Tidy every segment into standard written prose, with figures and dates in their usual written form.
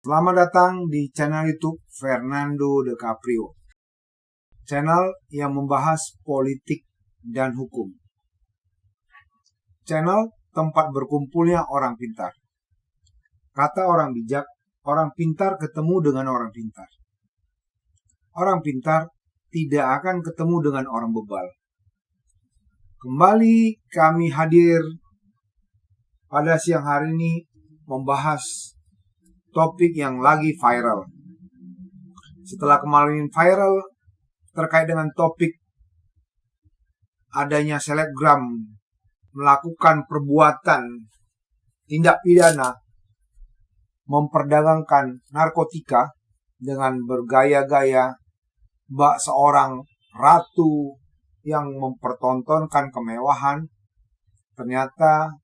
Selamat datang di channel YouTube Fernando De Caprio. Channel yang membahas politik dan hukum. Channel tempat berkumpulnya orang pintar. Kata orang bijak, orang pintar ketemu dengan orang pintar. Orang pintar tidak akan ketemu dengan orang bebal. Kembali kami hadir pada siang hari ini membahas topik yang lagi viral. Setelah kemarin viral terkait dengan topik adanya selebgram melakukan perbuatan tindak pidana memperdagangkan narkotika dengan bergaya-gaya bak seorang ratu yang mempertontonkan kemewahan, ternyata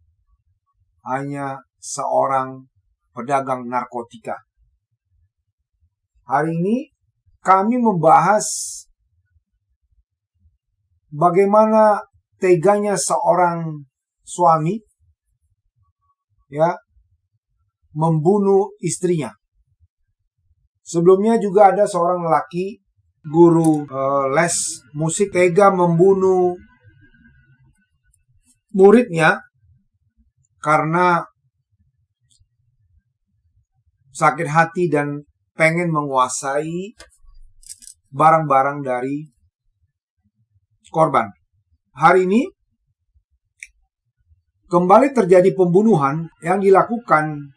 hanya seorang pedagang narkotika. Hari ini kami membahas bagaimana teganya seorang suami membunuh istrinya. Sebelumnya juga ada seorang lelaki guru les musik tega membunuh muridnya karena sakit hati dan pengen menguasai barang-barang dari korban. Hari ini kembali terjadi pembunuhan yang dilakukan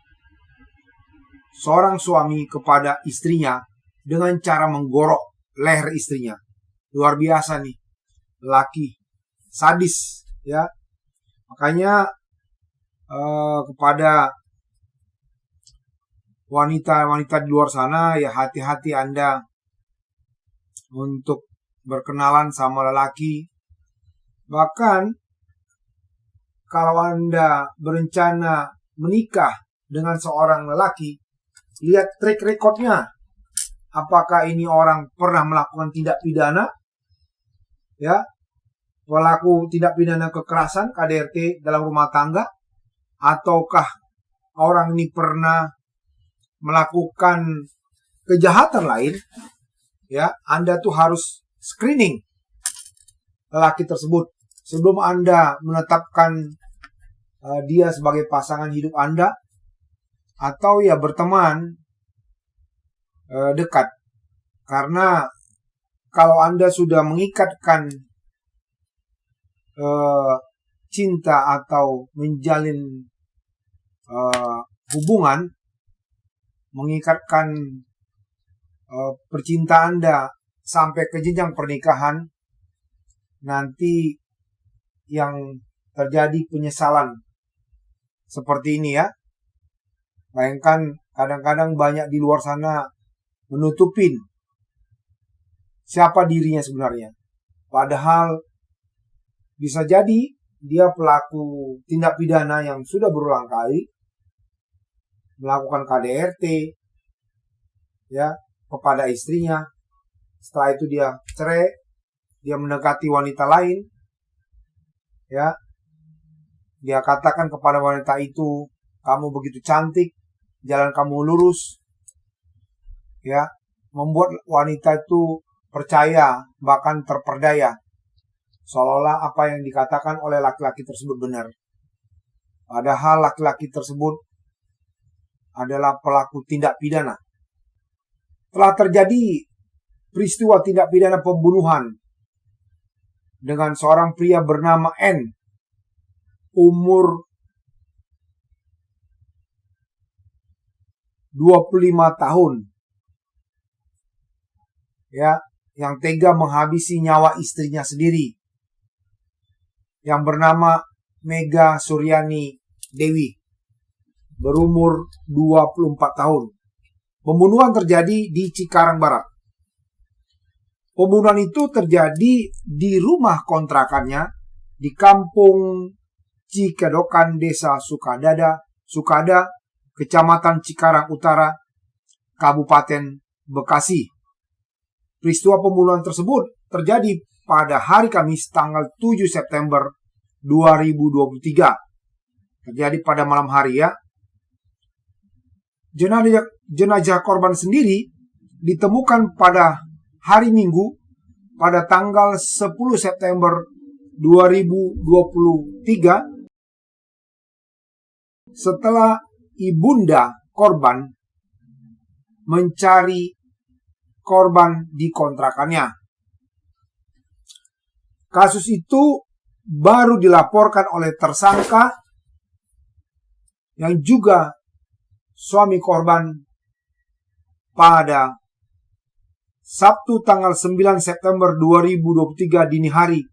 seorang suami kepada istrinya dengan cara menggorok leher istrinya. Luar biasa nih, laki sadis ya. Makanya kepada wanita-wanita di luar sana, ya hati-hati Anda untuk berkenalan sama lelaki. Bahkan kalau Anda berencana menikah dengan seorang lelaki, lihat track recordnya. Apakah ini orang pernah melakukan tindak pidana? Ya, pelaku tindak pidana kekerasan KDRT dalam rumah tangga, ataukah orang ini pernah melakukan kejahatan lain? Ya, Anda tuh harus screening lelaki tersebut sebelum Anda menetapkan dia sebagai pasangan hidup Anda, atau ya berteman dekat. Karena kalau Anda sudah mengikatkan cinta atau menjalin hubungan, mengikatkan percintaan Anda sampai ke jenjang pernikahan, nanti yang terjadi penyesalan seperti ini ya. Bayangkan kadang-kadang banyak di luar sana menutupin siapa dirinya sebenarnya. Padahal bisa jadi dia pelaku tindak pidana yang sudah berulang kali melakukan KDRT ya kepada istrinya. Setelah itu dia cerai, dia mendekati wanita lain ya. Dia katakan kepada wanita itu, kamu begitu cantik, jalan kamu lurus ya, membuat wanita itu percaya, bahkan terperdaya, seolah-olah apa yang dikatakan oleh laki-laki tersebut benar. Padahal laki-laki tersebut adalah pelaku tindak pidana. Telah terjadi peristiwa tindak pidana pembunuhan dengan seorang pria bernama N, umur 25 tahun. Ya, yang tega menghabisi nyawa istrinya sendiri yang bernama Mega Suryani Dewi, berumur 24 tahun. Pembunuhan terjadi di Cikarang Barat. Pembunuhan itu terjadi di rumah kontrakannya di Kampung Cikedokan, Desa Sukada, Kecamatan Cikarang Utara, Kabupaten Bekasi. Peristiwa pembunuhan tersebut terjadi pada hari Kamis tanggal 7 September 2023. Terjadi pada malam hari ya. jenazah korban sendiri ditemukan pada hari Minggu pada tanggal 10 September 2023 setelah ibunda korban mencari korban di kontrakannya. Kasus itu baru dilaporkan oleh tersangka yang juga suami korban pada Sabtu tanggal 9 September 2023 dini hari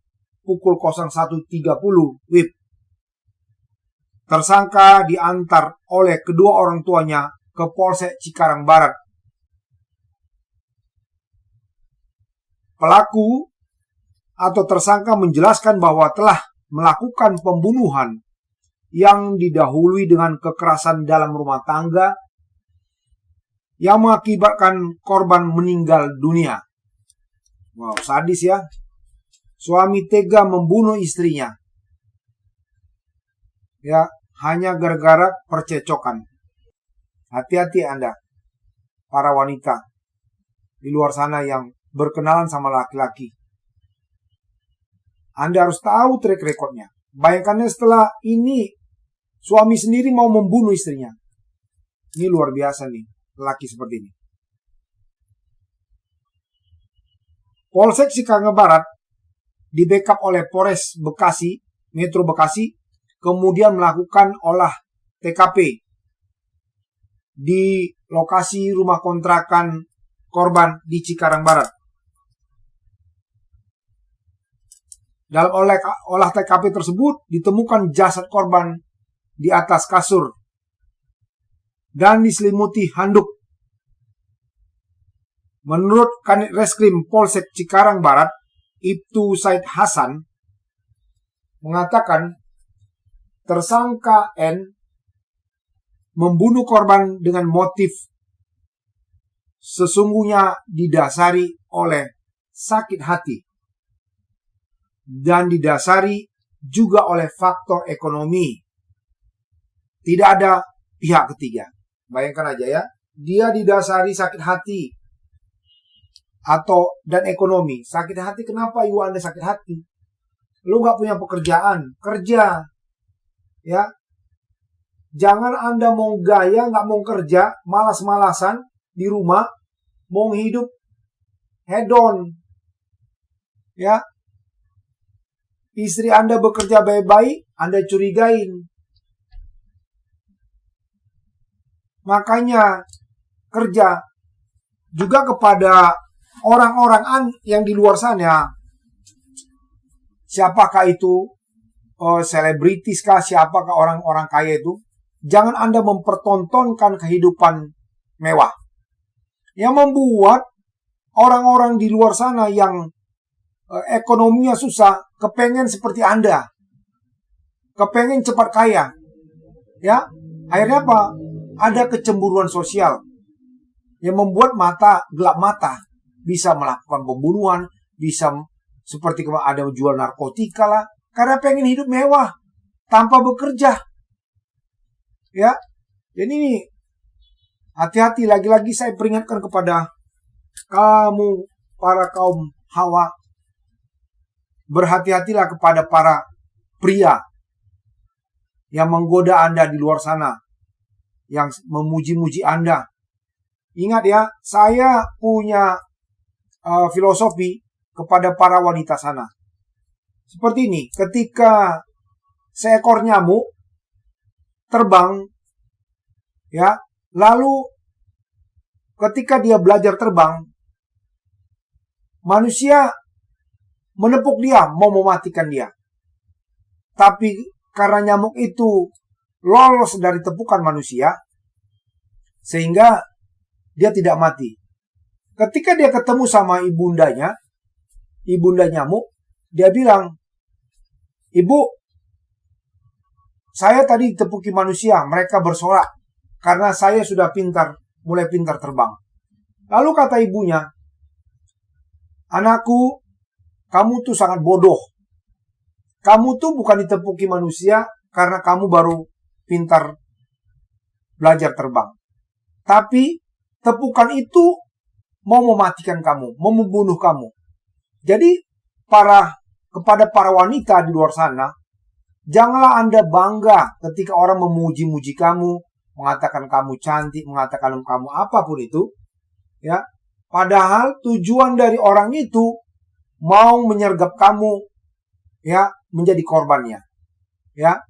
pukul 01.30 WIB. Tersangka diantar oleh kedua orang tuanya ke Polsek Cikarang Barat. Pelaku atau tersangka menjelaskan bahwa telah melakukan pembunuhan yang didahului dengan kekerasan dalam rumah tangga yang mengakibatkan korban meninggal dunia. Wow, sadis ya. Suami tega membunuh istrinya. Ya, hanya gara-gara percecokan. Hati-hati Anda, para wanita di luar sana yang berkenalan sama laki-laki. Anda harus tahu track recordnya. Bayangkan setelah ini suami sendiri mau membunuh istrinya. Ini luar biasa nih, laki seperti ini. Polsek Cikarang Barat di backup oleh Polres Bekasi, Metro Bekasi, kemudian melakukan olah TKP di lokasi rumah kontrakan korban di Cikarang Barat. Dalam olah TKP tersebut ditemukan jasad korban di atas kasur dan diselimuti handuk. Menurut Kanit Reskrim Polsek Cikarang Barat, Ibtu Said Hasan mengatakan tersangka N membunuh korban dengan motif sesungguhnya didasari oleh sakit hati dan didasari juga oleh faktor ekonomi. Tidak ada pihak ketiga. Bayangkan aja ya, dia didasari sakit hati dan ekonomi. Sakit hati, kenapa ibu Anda sakit hati? Lu gak punya pekerjaan, kerja. Ya, jangan Anda mau gaya, gak mau kerja, malas-malasan di rumah, mau hidup hedon. Ya, istri Anda bekerja baik-baik, Anda curigain. Makanya kerja juga kepada orang-orang yang di luar sana. Siapakah itu? Selebritis kah? Siapakah orang-orang kaya itu? Jangan Anda mempertontonkan kehidupan mewah yang membuat orang-orang di luar sana yang ekonominya susah kepengen seperti Anda, kepengen cepat kaya. Ya, akhirnya apa? Ada kecemburuan sosial yang membuat gelap mata, bisa melakukan pembunuhan, bisa seperti ada jual narkotika lah, karena pengen hidup mewah tanpa bekerja. Ya, jadi ini hati-hati. Lagi-lagi saya peringatkan kepada kamu para kaum hawa, berhati-hatilah kepada para pria yang menggoda Anda di luar sana, yang memuji-muji Anda. Ingat ya, saya punya filosofi kepada para wanita sana. Seperti ini, ketika seekor nyamuk terbang, ya, lalu ketika dia belajar terbang, manusia menepuk dia, mau mematikan dia. Tapi karena nyamuk itu lolos dari tepukan manusia, sehingga dia tidak mati. Ketika dia ketemu sama ibunda nyamuk, dia bilang, "Ibu, saya tadi ditepuki manusia, mereka bersorak karena saya sudah mulai pintar terbang." Lalu kata ibunya, "Anakku, kamu tuh sangat bodoh. Kamu tuh bukan ditepuki manusia karena kamu baru pintar belajar terbang. Tapi tepukan itu mau mematikan kamu, mau membunuh kamu. Jadi kepada para wanita di luar sana, janganlah Anda bangga ketika orang memuji-muji kamu, mengatakan kamu cantik, mengatakan kamu apapun itu, ya. Padahal tujuan dari orang itu mau menyergap kamu, ya, menjadi korbannya, ya.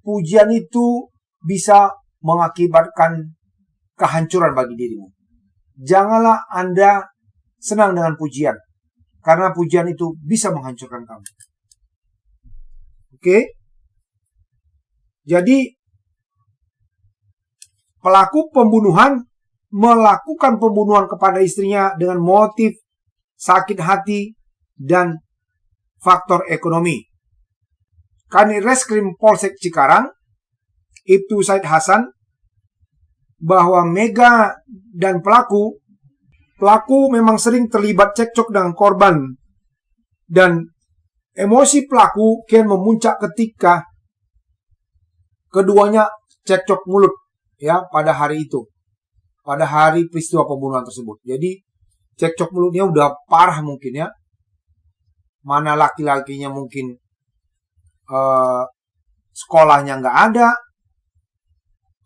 Pujian itu bisa mengakibatkan kehancuran bagi dirimu. Janganlah Anda senang dengan pujian, karena pujian itu bisa menghancurkan kamu. Oke? Jadi, pelaku pembunuhan melakukan pembunuhan kepada istrinya dengan motif sakit hati dan faktor ekonomi. Kanit Reskrim Polsek Cikarang, Ibtu Said Hasan, bahwa Mega dan pelaku memang sering terlibat cekcok dengan korban, dan emosi pelaku kian memuncak ketika keduanya cekcok mulut, ya, pada hari itu, pada hari peristiwa pembunuhan tersebut. Jadi cekcok mulutnya udah parah mungkin, ya. Mana laki-lakinya mungkin sekolahnya nggak ada,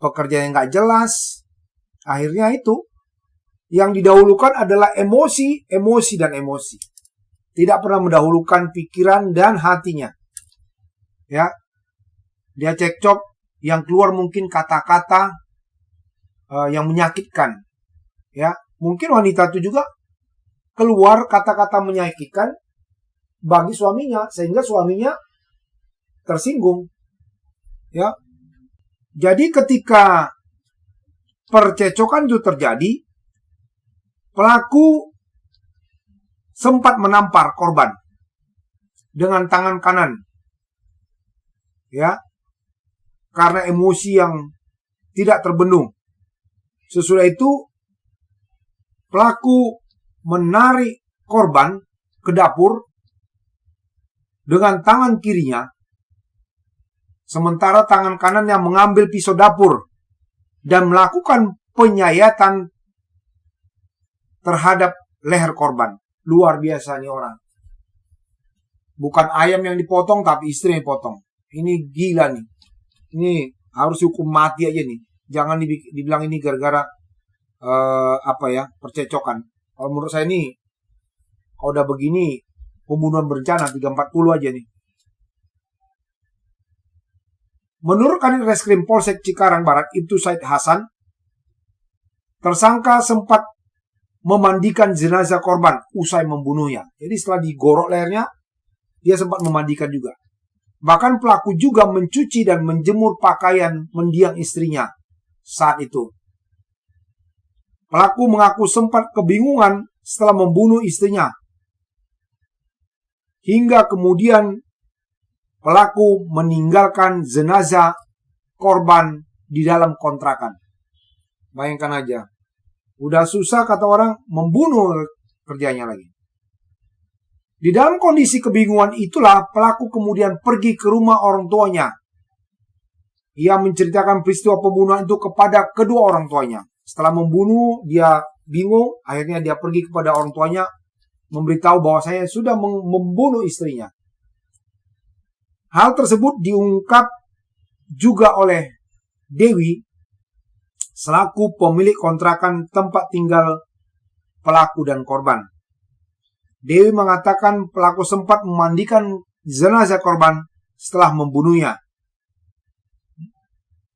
pekerjaannya nggak jelas. Akhirnya itu yang didahulukan adalah emosi, dan emosi. Tidak pernah mendahulukan pikiran dan hatinya. Ya, dia cekcok, yang keluar mungkin kata-kata yang menyakitkan. Ya, mungkin wanita itu juga keluar kata-kata menyakitkan bagi suaminya, sehingga suaminya tersinggung. Ya, jadi ketika percecokan itu terjadi, pelaku sempat menampar korban dengan tangan kanan, ya, karena emosi yang tidak terbendung. Sesudah itu, pelaku menarik korban ke dapur dengan tangan kirinya, sementara tangan kanannya mengambil pisau dapur dan melakukan penyayatan terhadap leher korban. Luar biasa nih orang. Bukan ayam yang dipotong, tapi istri yang dipotong. Ini gila nih. Ini harus hukum mati aja nih. Jangan dibilang ini gara-gara percecokan. Kalau menurut saya ini, kalau udah begini, pembunuhan berencana 340 aja nih. Menurut Kanit Reskrim Polsek Cikarang Barat, Ibtu Said Hasan, tersangka sempat memandikan jenazah korban usai membunuhnya. Jadi setelah digorok lehernya, dia sempat memandikan juga. Bahkan pelaku juga mencuci dan menjemur pakaian mendiang istrinya saat itu. Pelaku mengaku sempat kebingungan setelah membunuh istrinya. Hingga kemudian pelaku meninggalkan jenazah korban di dalam kontrakan. Bayangkan aja. Udah susah kata orang, membunuh kerjanya lagi. Di dalam kondisi kebingungan itulah pelaku kemudian pergi ke rumah orang tuanya. Ia menceritakan peristiwa pembunuhan itu kepada kedua orang tuanya. Setelah membunuh, dia bingung. Akhirnya dia pergi kepada orang tuanya, memberitahu bahwa saya sudah membunuh istrinya. Hal tersebut diungkap juga oleh Dewi, selaku pemilik kontrakan tempat tinggal pelaku dan korban. Dewi mengatakan pelaku sempat memandikan jenazah korban setelah membunuhnya.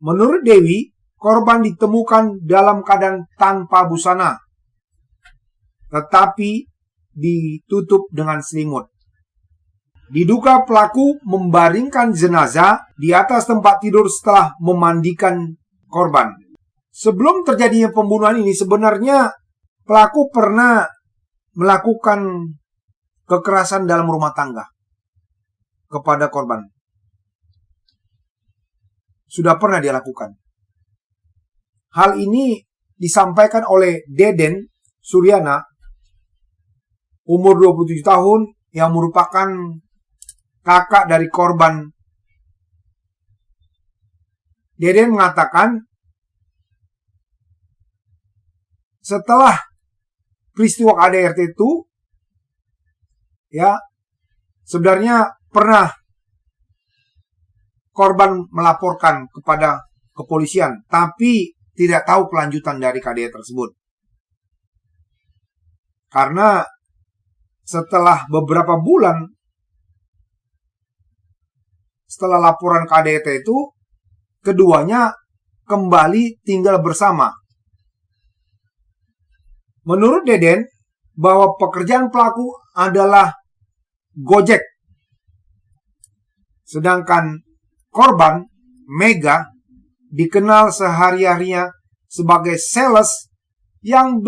Menurut Dewi, korban ditemukan dalam keadaan tanpa busana, tetapi ditutup dengan selimut. Diduga pelaku membaringkan jenazah di atas tempat tidur setelah memandikan korban. Sebelum terjadinya pembunuhan ini, sebenarnya pelaku pernah melakukan kekerasan dalam rumah tangga kepada korban. Sudah pernah dia lakukan. Hal ini disampaikan oleh Deden Suryana, umur 27 tahun, yang merupakan kakak dari korban. Deden mengatakan setelah peristiwa KDRT itu, ya, sebenarnya pernah korban melaporkan kepada kepolisian, tapi tidak tahu kelanjutan dari KDRT tersebut. Karena setelah beberapa bulan setelah laporan KDRT itu, keduanya kembali tinggal bersama. Menurut Deden, bahwa pekerjaan pelaku adalah Gojek. Sedangkan korban, Mega, dikenal sehari-harinya sebagai sales yang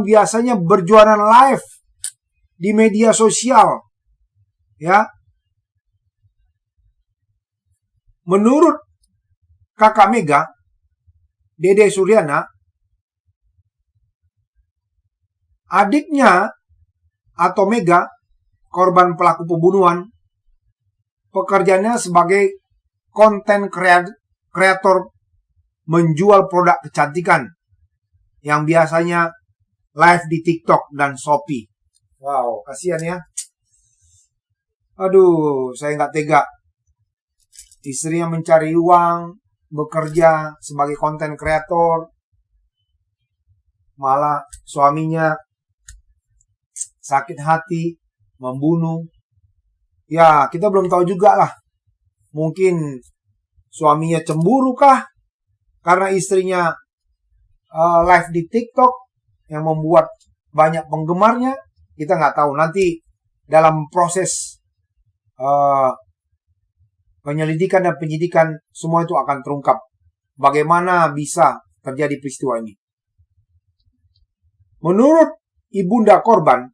biasanya berjualan live di media sosial. Ya. Menurut kakak Mega, Dede Suryana, adiknya atau Mega, korban pelaku pembunuhan, pekerjaannya sebagai konten kreator menjual produk kecantikan yang biasanya live di TikTok dan Shopee. Wow, kasihan ya. Aduh, saya nggak tega. Istrinya mencari uang, bekerja sebagai konten kreator, malah suaminya sakit hati, membunuh. Ya, kita belum tahu juga lah. Mungkin suaminya cemburu kah? Karena istrinya live di TikTok yang membuat banyak penggemarnya. Kita nggak tahu. Nanti dalam proses penyelidikan dan penyidikan, semua itu akan terungkap. Bagaimana bisa terjadi peristiwa ini. Menurut ibunda korban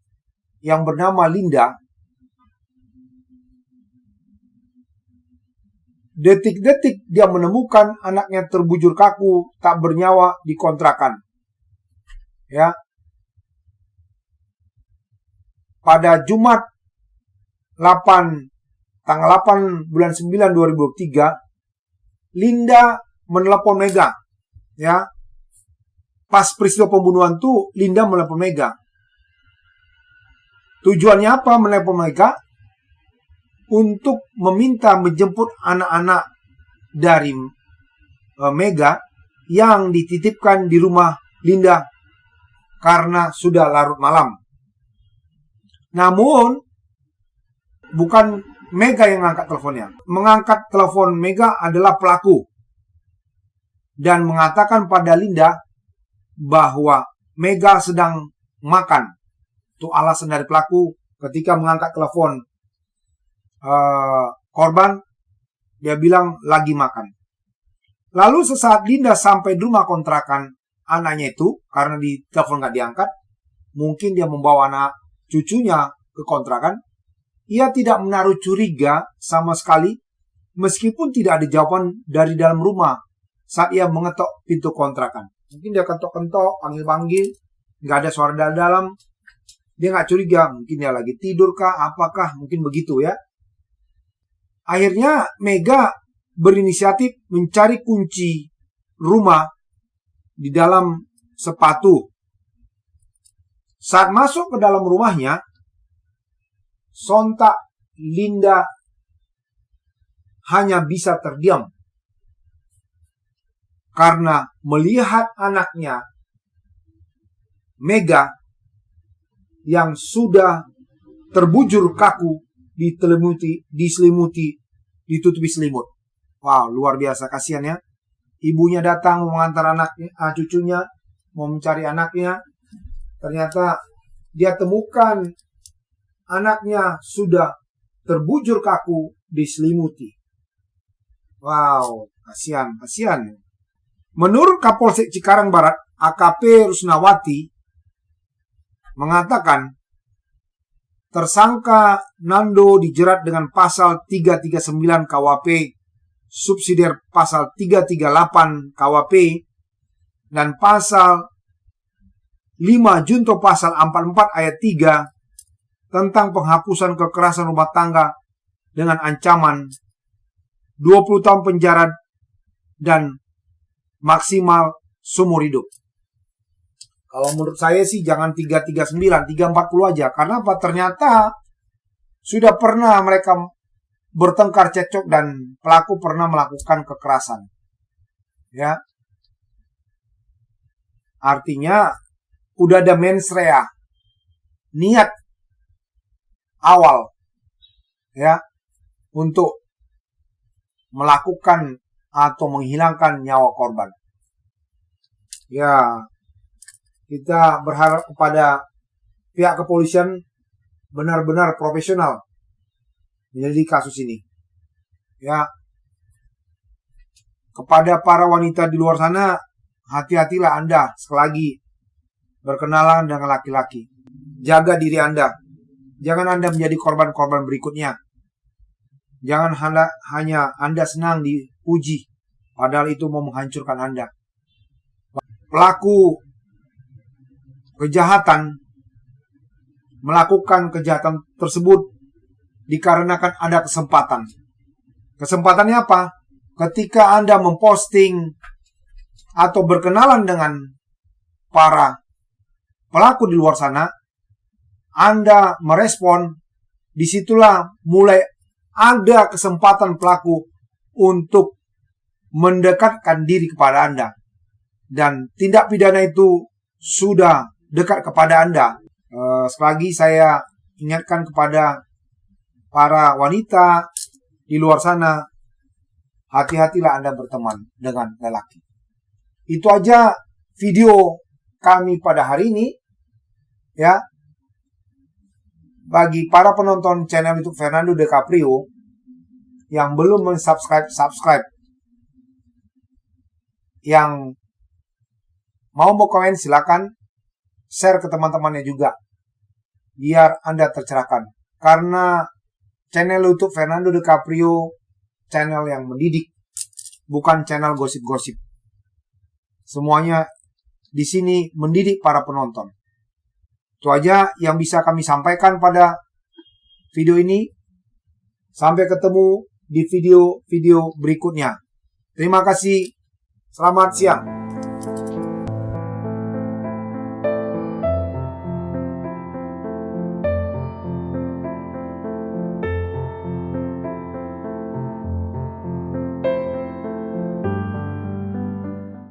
yang bernama Linda, detik-detik dia menemukan anaknya terbujur kaku, tak bernyawa di kontrakan. Ya. Pada Jumat tanggal 8 bulan 9 2023, Linda menelepon Mega. Ya. Pas peristiwa pembunuhan tuh, Linda menelepon Mega. Tujuannya apa menelepon Mega? Untuk meminta menjemput anak-anak dari Mega yang dititipkan di rumah Linda karena sudah larut malam. Namun, bukan Mega yang mengangkat teleponnya. Mengangkat telepon Mega adalah pelaku. Dan mengatakan pada Linda bahwa Mega sedang makan. Itu alasan dari pelaku ketika mengangkat telepon korban, dia bilang lagi makan. Lalu sesaat Linda sampai di rumah kontrakan anaknya itu, karena di telepon gak diangkat, mungkin dia membawa anak cucunya ke kontrakan, ia tidak menaruh curiga sama sekali, meskipun tidak ada jawaban dari dalam rumah saat ia mengetok pintu kontrakan. Mungkin dia ketok-ketok, panggil-panggil, gak ada suara dari dalam, dia gak curiga, mungkin dia lagi tidur kah, apakah, mungkin begitu ya. Akhirnya Mega berinisiatif mencari kunci rumah di dalam sepatu. Saat masuk ke dalam rumahnya, sontak Linda hanya bisa terdiam. Karena melihat anaknya, Mega, yang sudah terbujur kaku, diselimuti, ditutupi selimut. Wow, luar biasa, kasihan ya. Ibunya datang mengantar anaknya, cucunya, mau mencari anaknya. Ternyata dia temukan anaknya sudah terbujur kaku, diselimuti. Wow, kasihan. Menurut Kapolsek Cikarang Barat, AKP Rusnawati mengatakan tersangka Nando dijerat dengan pasal 339 KWP, subsidiar pasal 338 KWP, dan pasal 5 junto pasal 44 ayat 3 tentang penghapusan kekerasan rumah tangga dengan ancaman 20 tahun penjara dan maksimal seumur hidup. Kalau menurut saya sih jangan 339, 340 aja. Karena apa? Ternyata sudah pernah mereka bertengkar cekcok dan pelaku pernah melakukan kekerasan. Ya. Artinya udah ada mens rea, niat awal ya untuk melakukan atau menghilangkan nyawa korban. Ya, kita berharap kepada pihak kepolisian benar-benar profesional menyelidiki kasus ini. Ya, kepada para wanita di luar sana, hati-hatilah Anda sekali lagi berkenalan dengan laki-laki. Jaga diri Anda. Jangan Anda menjadi korban-korban berikutnya. Jangan hanya Anda senang dipuji, padahal itu mau menghancurkan Anda. Pelaku kejahatan melakukan kejahatan tersebut dikarenakan ada kesempatan. Kesempatannya apa? Ketika Anda memposting atau berkenalan dengan para pelaku di luar sana, Anda merespon, disitulah mulai ada kesempatan pelaku untuk mendekatkan diri kepada Anda. Dan tindak pidana itu sudah dekat kepada Anda. Sekali lagi saya ingatkan kepada para wanita di luar sana, hati-hatilah Anda berteman dengan lelaki. Itu aja video kami pada hari ini. Ya. Bagi para penonton channel YouTube Fernando DiCaprio yang belum subscribe, yang mau komen silakan share ke teman-temannya juga, biar Anda tercerahkan. Karena channel YouTube Fernando DiCaprio channel yang mendidik, bukan channel gosip-gosip. Semuanya di sini mendidik para penonton. Itu aja yang bisa kami sampaikan pada video ini. Sampai ketemu di video-video berikutnya. Terima kasih. Selamat siang.